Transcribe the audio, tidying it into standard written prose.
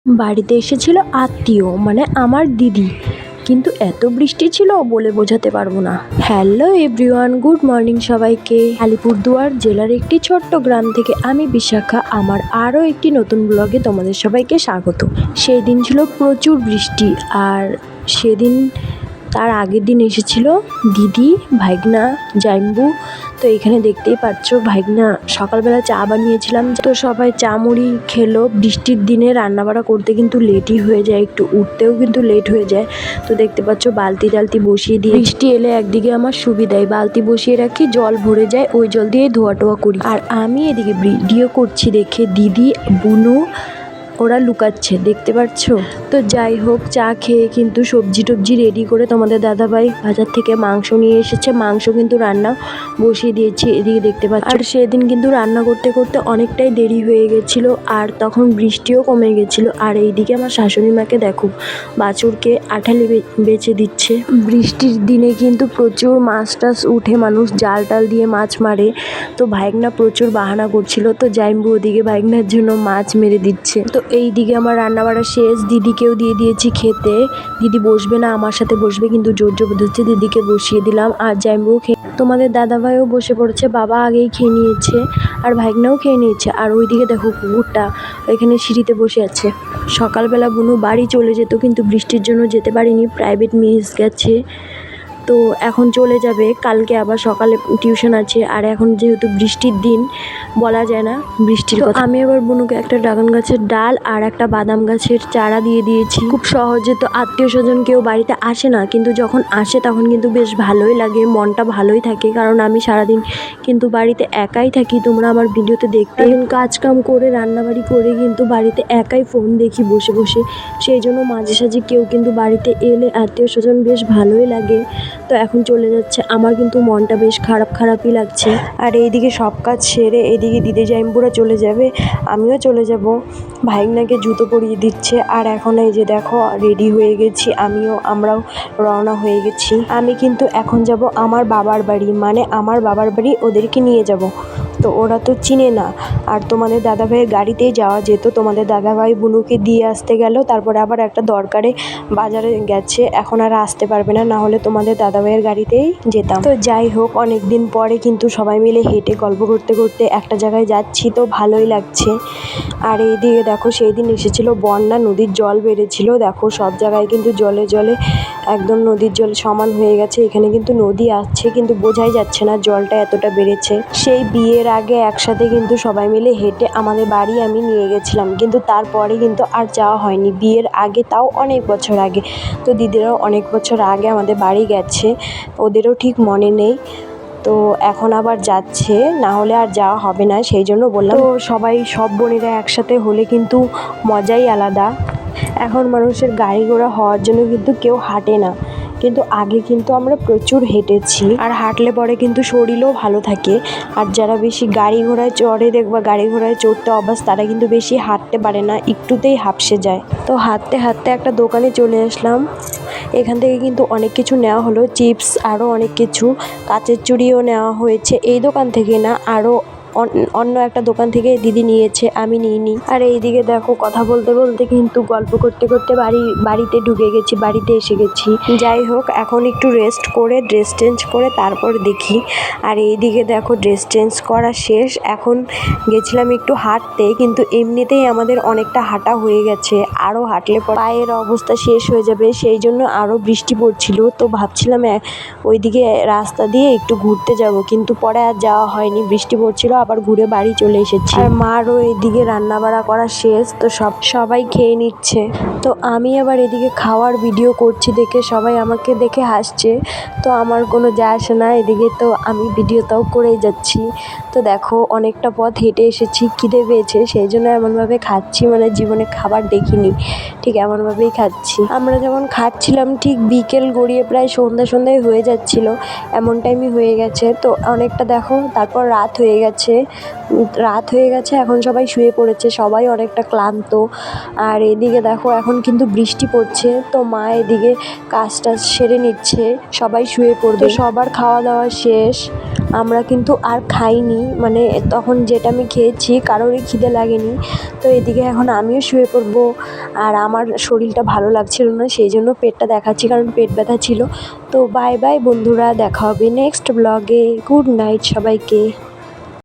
বাড়িতে এসেছিল আত্মীয়, মানে আমার দিদি। কিন্তু এত বৃষ্টি ছিল বলে বোঝাতে পারবো না। হ্যালো এভরিওয়ান, গুড মর্নিং সবাইকে। আলিপুরদুয়ার জেলার একটি ছোট্ট গ্রাম থেকে আমি বিশাখা আমার আরও একটি নতুন ব্লগে তোমাদের সবাইকে স্বাগত। সেই দিন ছিল প্রচুর বৃষ্টি, আর সেদিন তার আগের দিন এসেছিল দিদি, ভাইগনা, জাইম্বু। তো এখানে দেখতেই পাচ্ছ ভাইগনা সকালবেলা চা বানিয়েছিলাম, তো সবাই চা মুড়ি খেলো। বৃষ্টির দিনে রান্নাবাড়া করতে কিন্তু লেটই হয়ে যায়, একটু উঠতেও কিন্তু লেট হয়ে যায়। তো দেখতে পাচ্ছ বালতি টালতি বসিয়ে দিয়ে, বৃষ্টি এলে একদিকে আমার সুবিধাই, বালতি বসিয়ে রাখি, জল ভরে যায়, ওই জল দিয়ে ধোয়া টোয়া করি। আর আমি এদিকে ভিডিও করছি দেখে দিদি, বুনু ওরা লুকাচ্ছে, দেখতে পাচ্ছ। তো যাই হোক, চা খেয়ে কিন্তু সবজি টবজি রেডি করে তোমাদের দাদাভাই বাজার থেকে মাংস নিয়ে এসেছে, মাংস কিন্তু রান্না বসিয়ে দিয়েছি এদিকে দেখতে পাচ্ছ। আর সেদিন কিন্তু রান্না করতে করতে অনেকটাই দেরি হয়ে গেছিলো, আর তখন বৃষ্টিও কমে গেছিলো। আর এইদিকে আমার শাশুড়ি মাকে দেখো, বাছুরকে আঠালি বেচে দিচ্ছে। বৃষ্টির দিনে কিন্তু প্রচুর মাছ টাছ উঠে, মানুষ জাল টাল দিয়ে মাছ মারে। তো ভাইগনা প্রচুর বাহানা করছিল, তো জাইম্বু ওদিকে ভাইগনার জন্য মাছ মেরে দিচ্ছে। তো এইদিকে আমার রান্না বাড়া শেষ, দিদিকেও দিয়ে দিয়েছি খেতে। দিদি বসবে না, আমার সাথে বসবে, কিন্তু জোর জবরদস্তি দিদিকে বসিয়ে দিলাম। আর জাইম্বুও তোমাদের দাদাভাইও বসে পড়েছে, বাবা আগেই খেয়ে নিয়েছে আর ভাইগনাও খেয়ে নিয়েছে। আর ওইদিকে দেখো কুকুরটা এখানে সিঁড়িতে বসে আছে। সকালবেলা বুনু বাড়ি চলে যেত, কিন্তু বৃষ্টির জন্য যেতে পারিনি, প্রাইভেট মিস গেছে। তো এখন চলে যাবে, কালকে আবার সকালে টিউশন আছে। আর এখন যেহেতু বৃষ্টির দিন, বলা যায় না বৃষ্টির কথা। আমি আবার বুনুকে একটা ড্রাগন গাছের ডাল আর একটা বাদাম গাছের চারা দিয়ে দিয়েছি। খুব সহজে তো আত্মীয় স্বজন কেউ বাড়িতে আসে না, কিন্তু যখন আসে তখন কিন্তু বেশ ভালোই লাগে, মনটা ভালোই থাকে। কারণ আমি সারাদিন কিন্তু বাড়িতে একাই থাকি, তোমরা আমার ভিডিওতে দেখতে। কাজ কাম করে রান্নাবাড়ি করে কিন্তু বাড়িতে একাই ফোন দেখি বসে বসে, সেই জন্য মাঝে সাঝে কেউ কিন্তু বাড়িতে এলে আত্মীয় স্বজন বেশ ভালোই লাগে। তো এখন চলে যাচ্ছে, আমার কিন্তু মনটা বেশ খারাপই লাগছে। আর এইদিকে সব কাজ সেরে এদিকে দিদি জাইম্বুরা চলে যাবে, আমিও চলে যাব। ভাইগনাকে জুতো পরিয়ে দিচ্ছে। আর এখন এই যে দেখো রেডি হয়ে গেছি, আমরাও রওনা হয়ে গেছি। আমি কিন্তু এখন যাব আমার বাবার বাড়ি, মানে আমার বাবার বাড়ি ওদেরকে নিয়ে যাব। তো ওরা তো চিনে না, আর তোমাদের দাদাভাইয়ের গাড়িতেই যাওয়া যেত। তোমাদের দাদাভাই বুনুকে দিয়ে আসতে গেল, তারপরে আবার একটা দরকারে বাজারে গেছে, এখন আর আসতে পারবে না, না হলে তোমাদের দাদাভাইয়ের গাড়িতেই যেতাম। তো যাই হোক, অনেক দিন পরে কিন্তু সবাই মিলে হেঁটে গল্প করতে করতে একটা জায়গায় যাচ্ছি, তো ভালোই লাগছে। আর এইদিকে দেখো সেই দিন এসেছিল বন্যা, নদীর জল বেড়েছিল, দেখো সব জায়গায় কিন্তু জলে জলে একদম নদীর জল সমান হয়ে গেছে। এখানে কিন্তু নদী আসছে, কিন্তু বোঝাই যাচ্ছে না জলটা এতটা বেড়েছে। সেই বিয়ের আগে একসাথে কিন্তু সবাই মিলে হেঁটে আমাদের বাড়ি আমি নিয়ে গেছিলাম, কিন্তু তারপরে কিন্তু আর যাওয়া হয়নি। বিয়ের আগে, তাও অনেক বছর আগে। তো দিদিরাও অনেক বছর আগে আমাদের বাড়ি গেছে, ওদেরও ঠিক মনে নেই। তো এখন আবার যাচ্ছে, না হলে আর যাওয়া হবে না, সেই জন্য বললাম। তো সব বোনেরা একসাথে হলে কিন্তু মজাই আলাদা। এখন মানুষের গাড়ি ঘোড়া হওয়ার জন্য কিন্তু কেউ হাঁটে না, কিন্তু আগে কিন্তু আমরা প্রচুর হেঁটেছি। আর হাঁটলে পরে কিন্তু শরীরও ভালো থাকে। আর যারা বেশি গাড়ি ঘোড়ায় চড়ে, দেখবা গাড়ি ঘোড়ায় চড়তে অভ্যাস, তারা কিন্তু বেশি হাঁটতে পারে না, একটুতেই হাঁপসে যায়। তো হাঁটতে হাঁটতে একটা দোকানে চলে আসলাম। এখান থেকে কিন্তু অনেক কিছু নেওয়া হলো, চিপস, আরও অনেক কিছু, কাচের চুড়িও নেওয়া হয়েছে। এই দোকান থেকে না, আরও অন্য একটা দোকান থেকে দিদি নিয়েছে, আমি নিইনি। আর এইদিকে দেখো কথা বলতে বলতে কিন্তু গল্প করতে করতে বাড়িতে ঢুকে গেছি, বাড়িতে এসে গেছি। যাই হোক, এখন একটু রেস্ট করে ড্রেস চেঞ্জ করে তারপর দেখি। আর এইদিকে দেখো ড্রেস চেঞ্জ করা শেষ, এখন গেছিলাম একটু হাঁটতে, কিন্তু এমনিতেই আমাদের অনেকটা হাঁটা হয়ে গেছে, আরও হাঁটলে পায়ের অবস্থা শেষ হয়ে যাবে, সেই জন্য আরও বৃষ্টি পড়ছিল। তো ভাবছিলাম ওইদিকে রাস্তা দিয়ে একটু ঘুরতে যাব, কিন্তু পরে আর যাওয়া হয়নি, বৃষ্টি পড়ছিল, আবার ঘুরে বাড়ি চলে এসেছি। আর মারও এদিকে রান্না বাড়া করা শেষ, তো সবাই খেয়ে নিচ্ছে। তো আমি আবার এদিকে খাওয়ার ভিডিও করছি দেখে সবাই আমাকে দেখে হাসছে, তো আমার কোনো যায় আসে না, এদিকে তো আমি ভিডিওটাও করেই যাচ্ছি। তো দেখো অনেকটা পথ হেঁটে এসেছি, খিদে পেয়েছে, সেই জন্য এমনভাবে খাচ্ছি, মানে জীবনে খাবার দেখিনি, ঠিক এমনভাবেই খাচ্ছি। আমরা যখন খাচ্ছিলাম ঠিক বিকেল গড়িয়ে প্রায় সন্ধ্যায় হয়ে যাচ্ছিল, এমন টাইমই হয়ে গেছে। তো অনেকটা দেখো, তারপর রাত হয়ে গেছে, রাত হয়ে গেছে, এখন সবাই শুয়ে পড়েছে, সবাই অনেকটা ক্লান্ত। আর এদিকে দেখো এখন কিন্তু বৃষ্টি পড়ছে, তো মা এদিকে কাজটা সেরে নিচ্ছে, সবাই শুয়ে পড়বে। তো সবার খাওয়া দাওয়া শেষ, আমরা কিন্তু আর খাইনি, মানে তখন যেটা আমি খেয়েছি কারোরই খিদে লাগেনি। তো এদিকে এখন আমিও শুয়ে পড়বো। আর আমার শরীরটা ভালো লাগছিল না, সেই জন্য পেটটা দেখাচ্ছি, কারণ পেট ব্যথা ছিল। তো বাই বাই বন্ধুরা, দেখা হবে নেক্সট ব্লগে। গুড নাইট সবাইকে।